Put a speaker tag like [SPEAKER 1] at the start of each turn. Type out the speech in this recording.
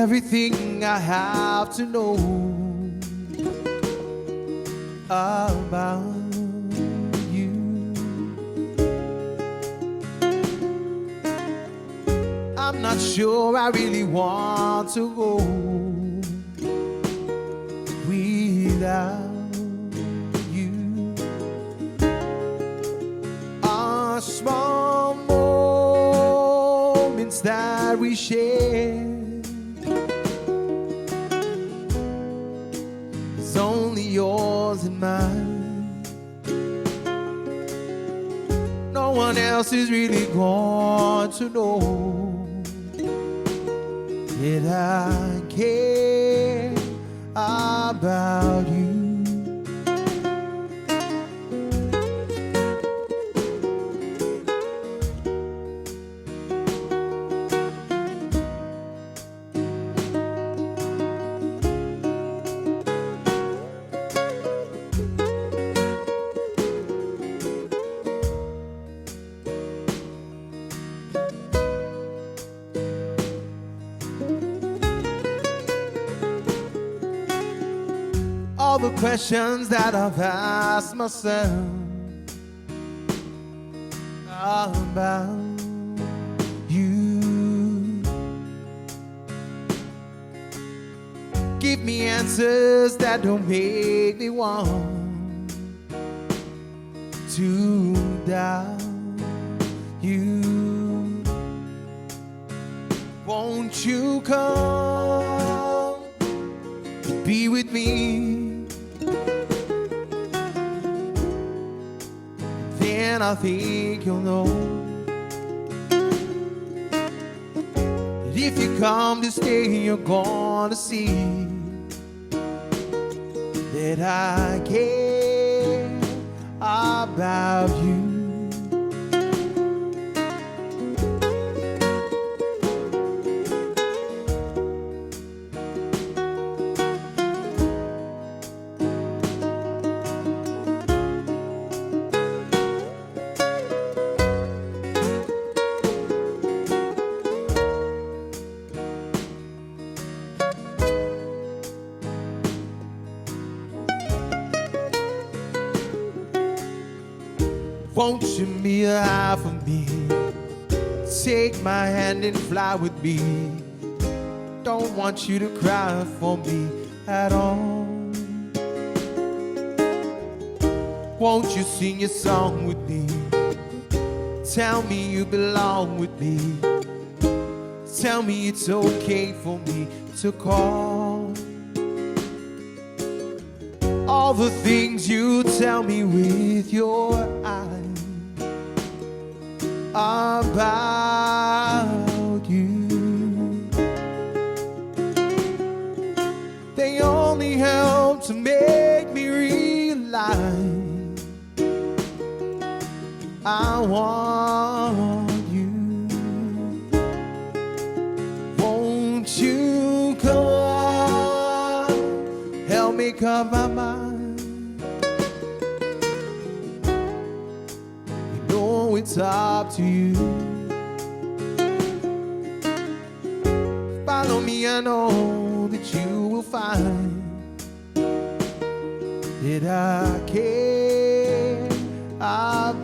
[SPEAKER 1] everything I have to know about you. I'm not sure I really want to go without you. Our small moments that we share is only yours and mine. No one else is really going to know that I care about you. All the questions that I've asked myself about you. Give me answers that don't make me want to doubt you. Won't you come be with me? Then I think you'll know that if you come to stay, you're gonna see that I care about you. Won't you be high for me? Take my hand and fly with me. Don't want you to cry for me at all. Won't you sing your song with me? Tell me you belong with me. Tell me it's okay for me to call. All the things you tell me with your eyes about you, they only help to make me realize I want you. Won't you come, help me calm my mind? It's up to you. Follow me, I know that you will find that I care about